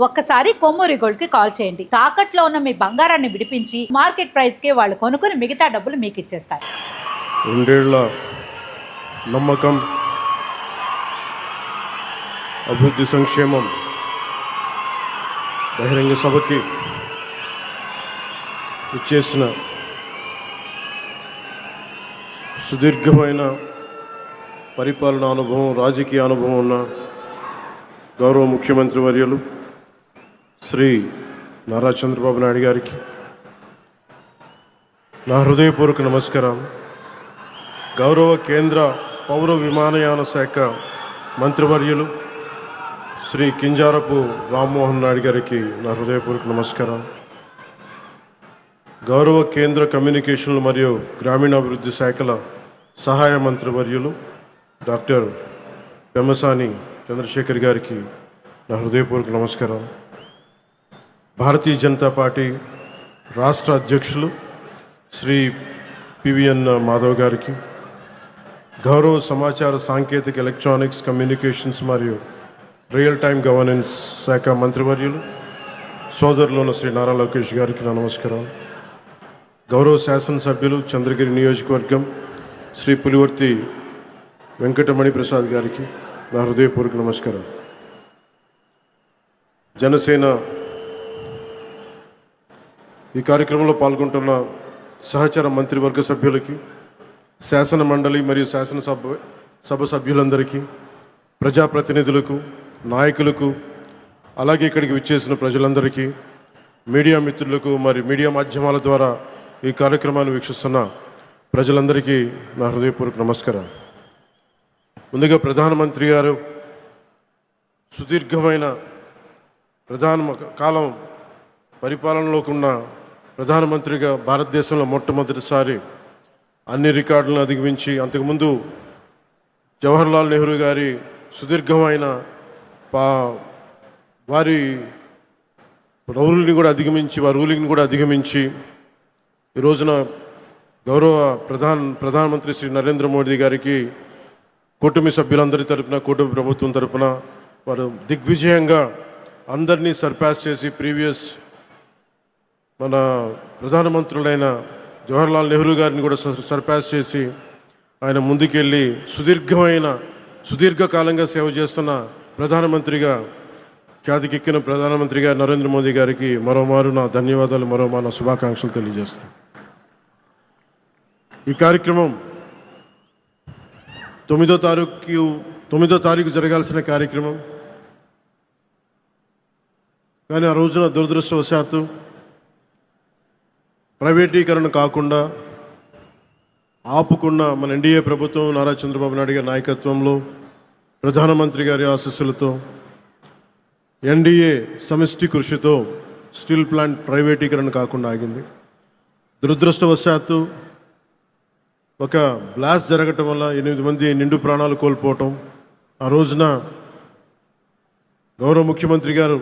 ఒక్కసారి కొమ్మూరి గోల్డ్ కి కాల్ చేయండి. తాకట్లో ఉన్న మీ బంగారాన్ని విడిపించి మార్కెట్ ప్రైస్ కి వాళ్ళు కొనుక్కుని మిగతా డబ్బులు మీకు ఇచ్చేస్తారు. 2 ఏళ్ల నమ్మకం, అభివృద్ధి, సంక్షేమం బహిరంగ సభకి ఇచ్చేసిన సుదీర్ఘమైన పరిపాలనా అనుభవం, రాజకీయ అనుభవం ఉన్న గౌరవ ముఖ్యమంత్రి వర్యులు శ్రీ నారా చంద్రబాబు నాయుడు గారికి నా హృదయపూర్వక నమస్కారం. గౌరవ కేంద్ర పౌర విమానయాన శాఖ మంత్రివర్యులు శ్రీ కింజారపు రామ్మోహన్ నాయుడు గారికి నా హృదయపూర్వక నమస్కారం. గౌరవ కేంద్ర కమ్యూనికేషన్లు మరియు గ్రామీణాభివృద్ధి శాఖల సహాయ మంత్రివర్యులు డాక్టర్ పెమ్మసాని చంద్రశేఖర్ గారికి నా హృదయపూర్వక నమస్కారం. భారతీయ జనతా పార్టీ రాష్ట్ర అధ్యక్షులు శ్రీ పివిఎన్ మాధవ్ గారికి, గౌరవ సమాచార సాంకేతిక ఎలక్ట్రానిక్స్ కమ్యూనికేషన్స్ మరియు రియల్ టైమ్ గవర్నెన్స్ శాఖ మంత్రివర్యులు సోదరులను శ్రీ నారా లోకేష్ గారికి నా నమస్కారం. గౌరవ శాసనసభ్యులు చంద్రగిరి నియోజకవర్గం శ్రీ పులివర్తి వెంకటమణి ప్రసాద్ గారికి నా హృదయపూర్వక నమస్కారం. జనసేన ఈ కార్యక్రమంలో పాల్గొంటున్న సహచర మంత్రివర్గ సభ్యులకి, శాసన మండలి మరియు శాసనసభ సభ్యులందరికీ, ప్రజాప్రతినిధులకు, నాయకులకు, అలాగే ఇక్కడికి విచ్చేసిన ప్రజలందరికీ, మీడియా మిత్రులకు మరి మీడియా మాధ్యమాల ద్వారా ఈ కార్యక్రమాన్ని వీక్షిస్తున్న ప్రజలందరికీ నా హృదయపూర్వక నమస్కారం. ముందుగా ప్రధానమంత్రి గారు సుదీర్ఘమైన కాలం పరిపాలనలోకి ఉన్న ప్రధానమంత్రిగా భారతదేశంలో మొట్టమొదటిసారి అన్ని రికార్డులను అధిగమించి, అంతకుముందు జవహర్లాల్ నెహ్రూ గారి సుదీర్ఘమైన వారి రూలింగ్ని కూడా అధిగమించి ఈ రోజున గౌరవ ప్రధానమంత్రి శ్రీ నరేంద్ర మోడీ గారికి కూటమి సభ్యులందరి తరపున, కూటమి ప్రభుత్వం తరపున వారు దిగ్విజయంగా అందరినీ సర్పాస్ చేసి ప్రీవియస్ మన ప్రధానమంత్రులైన జవహర్లాల్ నెహ్రూ గారిని కూడా సర్పాస్ చేసి ఆయన ముందుకెళ్ళి సుదీర్ఘకాలంగా సేవ చేస్తున్న ప్రధానమంత్రిగా ఖ్యాతికెక్కిన ప్రధానమంత్రిగా నరేంద్ర మోదీ గారికి మరోమారు నా ధన్యవాదాలు, మరోమారు నా శుభాకాంక్షలు తెలియజేస్తాను. ఈ కార్యక్రమం 9వ తారీఖు జరగాల్సిన కార్యక్రమం, కానీ ఆ రోజున దురదృష్టవశాత్తు ప్రైవేటీకరణ కాకుండా ఆపుకున్న మన ఎన్డీఏ ప్రభుత్వం, నారా చంద్రబాబు నాయుడు గారి నాయకత్వంలో, ప్రధానమంత్రి గారి ఆశీస్సులతో, ఎన్డీఏ సమిష్టి కృషితో స్టీల్ ప్లాంట్ ప్రైవేటీకరణ కాకుండా ఆగింది. దురదృష్టవశాత్తు ఒక బ్లాస్ట్ జరగటం వల్ల 8 మంది నిండు ప్రాణాలు కోల్పోవటం, ఆ రోజున గౌరవ ముఖ్యమంత్రి గారు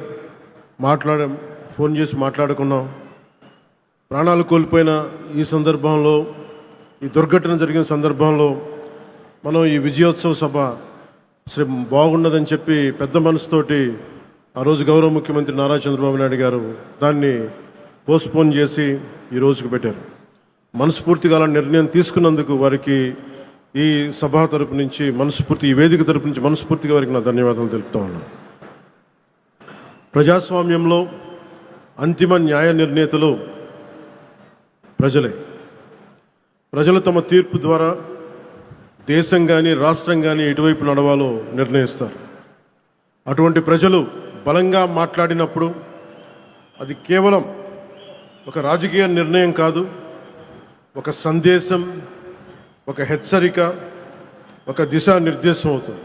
ఫోన్ చేసి మాట్లాడుకున్నాం. ప్రాణాలు కోల్పోయిన ఈ సందర్భంలో, ఈ దుర్ఘటన జరిగిన సందర్భంలో మనం ఈ విజయోత్సవ సభ బాగున్నదని చెప్పి పెద్ద మనసుతోటి ఆ రోజు గౌరవ ముఖ్యమంత్రి నారా చంద్రబాబు నాయుడు గారు దాన్ని పోస్ట్పోన్ చేసి ఈ రోజుకు పెట్టారు. మనస్ఫూర్తిగా అలా నిర్ణయం తీసుకున్నందుకు వారికి ఈ సభ తరపు నుంచి ఈ వేదిక తరపు నుంచి మనస్ఫూర్తిగా వారికి నా ధన్యవాదాలు తెలుపుతా ఉన్నాను. ప్రజాస్వామ్యంలో అంతిమ న్యాయ నిర్ణేతలు ప్రజలే. ప్రజలు తమ తీర్పు ద్వారా దేశం కానీ రాష్ట్రం కానీ ఎటువైపు నడవాలో నిర్ణయిస్తారు. అటువంటి ప్రజలు బలంగా మాట్లాడినప్పుడు అది కేవలం ఒక రాజకీయ నిర్ణయం కాదు, ఒక సందేశం, ఒక హెచ్చరిక, ఒక దిశానిర్దేశం అవుతుంది.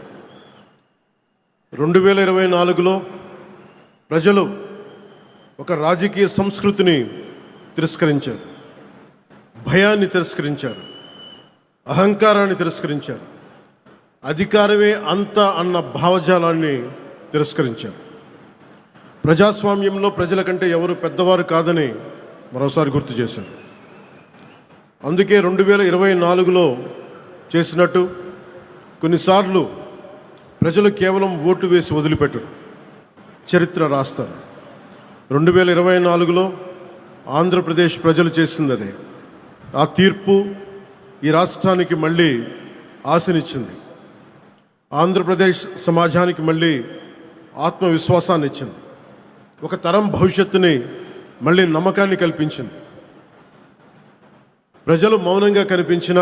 2024లో ప్రజలు ఒక రాజకీయ సంస్కృతిని తిరస్కరించారు, భయాన్ని తిరస్కరించారు, అహంకారాన్ని తిరస్కరించారు, అధికారమే అంత అన్న భావజాలాన్ని తిరస్కరించారు. ప్రజాస్వామ్యంలో ప్రజల కంటే ఎవరు పెద్దవారు కాదని మరోసారి గుర్తు చేశారు. అందుకే 2024లో చేసినట్టు కొన్నిసార్లు ప్రజలు కేవలం ఓటు వేసి వదిలిపెట్టరు, చరిత్ర రాస్తారు. 2024లో ఆంధ్రప్రదేశ్ ప్రజలు చేసింది అదే. ఆ తీర్పు ఈ రాష్ట్రానికి మళ్ళీ ఆశనిచ్చింది. ఆంధ్రప్రదేశ్ సమాజానికి మళ్ళీ ఆత్మవిశ్వాసాన్ని ఇచ్చింది. ఒక తరం భవిష్యత్తుని మళ్ళీ నమ్మకాన్ని కల్పించింది. ప్రజలు మౌనంగా కనిపించిన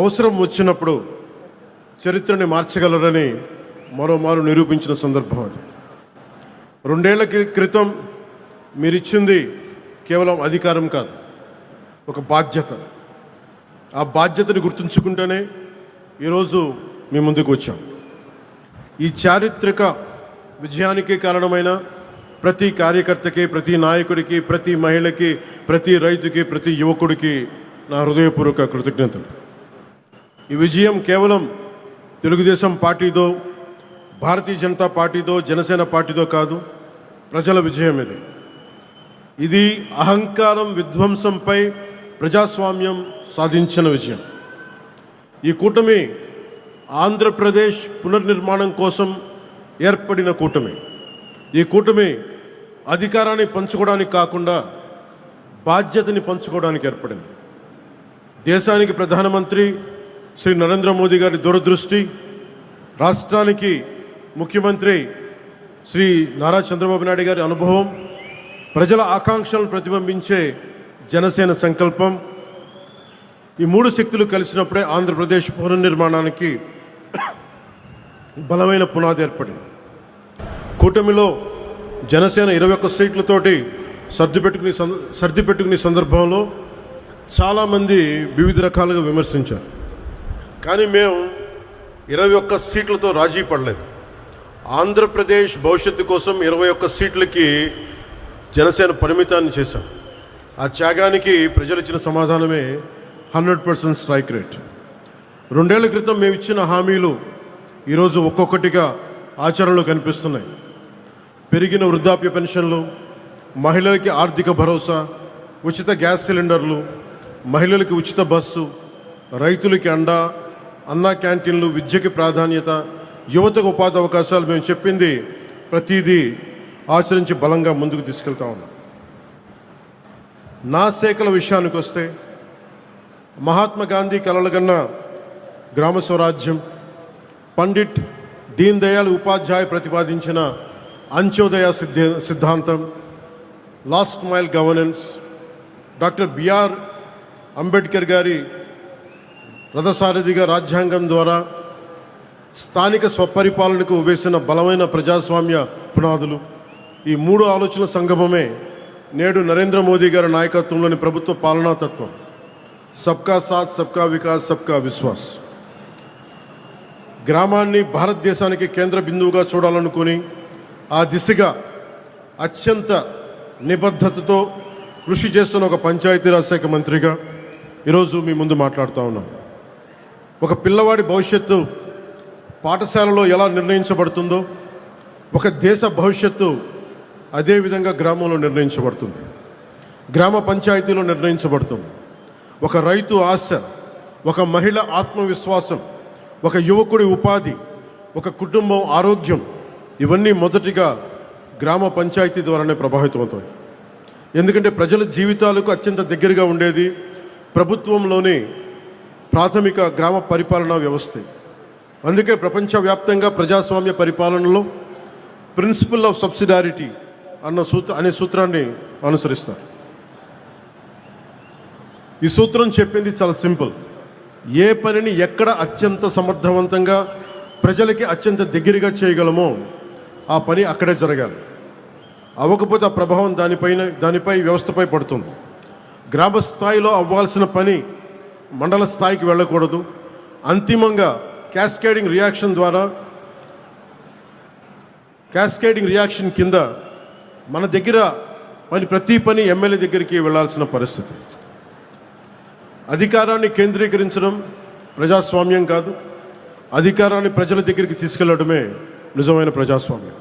అవసరం వచ్చినప్పుడు చరిత్రని మార్చగలరని మరోమారు నిరూపించిన సందర్భం అది. 2 ఏళ్ల క్రితం మీరిచ్చింది కేవలం అధికారం కాదు, ఒక బాధ్యత. ఆ బాధ్యతని గుర్తుంచుకుంటేనే ఈరోజు మీ ముందుకు వచ్చాం. ఈ చారిత్రక విజయానికి కారణమైన ప్రతి కార్యకర్తకి, ప్రతి నాయకుడికి, ప్రతి మహిళకి, ప్రతి రైతుకి, ప్రతి యువకుడికి నా హృదయపూర్వక కృతజ్ఞతలు. ఈ విజయం కేవలం తెలుగుదేశం పార్టీదో, భారతీయ జనతా పార్టీదో, జనసేన పార్టీదో కాదు, ప్రజల విజయం ఇది. ఇది అహంకారం విధ్వంసంపై ప్రజాస్వామ్యం సాధించిన విజయం. ఈ కూటమి ఆంధ్రప్రదేశ్ పునర్నిర్మాణం కోసం ఏర్పడిన కూటమి. ఈ కూటమి అధికారాన్ని పంచుకోవడానికి కాకుండా బాధ్యతని పంచుకోవడానికి ఏర్పడింది. దేశానికి ప్రధానమంత్రి శ్రీ నరేంద్ర మోదీ గారి దూరదృష్టి, రాష్ట్రానికి ముఖ్యమంత్రి శ్రీ నారా చంద్రబాబు నాయుడు గారి అనుభవం, ప్రజల ఆకాంక్షలను ప్రతిబింబించే జనసేన సంకల్పం, ఈ 3 శక్తులు కలిసినప్పుడే ఆంధ్రప్రదేశ్ పునర్నిర్మాణానికి బలమైన పునాది ఏర్పడింది. కూటమిలో జనసేన 21 సీట్లతోటి సర్దిపెట్టుకునే సందర్భంలో చాలామంది వివిధ రకాలుగా విమర్శించారు. కానీ మేము 21 సీట్లతో రాజీ పడలేదు. ఆంధ్రప్రదేశ్ భవిష్యత్తు కోసం 21 సీట్లకి జనసేన పరిమితాన్ని చేశాం. ఆ త్యాగానికి ప్రజలు ఇచ్చిన సమాధానమే 100% స్ట్రైక్ రేట్. 2 ఏళ్ల క్రితం మేము ఇచ్చిన హామీలు ఈరోజు ఒక్కొక్కటిగా ఆచరణలో కనిపిస్తున్నాయి. పెరిగిన వృద్ధాప్య పెన్షన్లు, మహిళలకి ఆర్థిక భరోసా, ఉచిత గ్యాస్ సిలిండర్లు, మహిళలకి ఉచిత బస్సు, రైతులకి అండా, అన్నా క్యాంటీన్లు, విద్యకి ప్రాధాన్యత, యువతకు ఉపాధి అవకాశాలు. మేము చెప్పింది ప్రతిదీ ఆచరించి బలంగా ముందుకు తీసుకెళ్తా ఉన్నాం. నా శాఖల విషయానికి వస్తే మహాత్మా గాంధీ కలలుగన్న గ్రామ స్వరాజ్యం, పండిట్ దీన్ దయాళ్ ఉపాధ్యాయ ప్రతిపాదించిన అంత్యోదయ సిద్ధాంతం, last mile governance, doctor B R Ambedkar గారి రథసారథిగా రాజ్యాంగం ద్వారా స్థానిక స్వపరిపాలనకు వేసిన బలమైన ప్రజాస్వామ్య పునాదులు, ఈ 3 ఆలోచనల సంగమమే నేడు నరేంద్ర మోదీ గారి నాయకత్వంలోని ప్రభుత్వ పాలనా తత్వం. సబ్కా సాత్, సబ్కా వికాస్, సబ్కా విశ్వాస్. గ్రామాన్ని భారతదేశానికి కేంద్ర బిందువుగా చూడాలనుకుని ఆ దిశగా అత్యంత నిబద్ధతతో కృషి చేస్తున్న ఒక పంచాయతీరాజ్ శాఖ మంత్రిగా ఈరోజు మీ ముందు మాట్లాడుతూ ఉన్నాం. ఒక పిల్లవాడి భవిష్యత్తు పాఠశాలలో ఎలా నిర్ణయించబడుతుందో, ఒక దేశ భవిష్యత్తు అదేవిధంగా గ్రామంలో నిర్ణయించబడుతుంది, గ్రామ పంచాయతీలో నిర్ణయించబడుతుంది. ఒక రైతు ఆశ, ఒక మహిళ ఆత్మవిశ్వాసం, ఒక యువకుడి ఉపాధి, ఒక కుటుంబం ఆరోగ్యం, ఇవన్నీ మొదటిగా గ్రామ పంచాయతీ ద్వారానే ప్రభావితం అవుతాయి. ఎందుకంటే ప్రజల జీవితాలకు అత్యంత దగ్గరగా ఉండేది ప్రభుత్వంలోని ప్రాథమిక గ్రామ పరిపాలనా వ్యవస్థ. అందుకే ప్రపంచవ్యాప్తంగా ప్రజాస్వామ్య పరిపాలనలో ప్రిన్సిపల్ ఆఫ్ సబ్సిడారిటీ అనే సూత్రాన్ని అనుసరిస్తారు. ఈ సూత్రం చెప్పింది చాలా సింపుల్. ఏ పనిని ఎక్కడ అత్యంత సమర్థవంతంగా ప్రజలకి అత్యంత దగ్గరగా చేయగలమో ఆ పని అక్కడే జరగాలి. అవ్వకపోతే ఆ ప్రభావం దానిపై వ్యవస్థపై పడుతుంది. గ్రామ స్థాయిలో అవ్వాల్సిన పని మండల స్థాయికి వెళ్ళకూడదు. అంతిమంగా క్యాస్కేడింగ్ రియాక్షన్ కింద మన దగ్గర ప్రతి పని ఎమ్మెల్యే దగ్గరికి వెళ్ళాల్సిన పరిస్థితి. అధికారాన్ని కేంద్రీకరించడం ప్రజాస్వామ్యం కాదు, అధికారాన్ని ప్రజల దగ్గరికి తీసుకెళ్లడమే నిజమైన ప్రజాస్వామ్యం.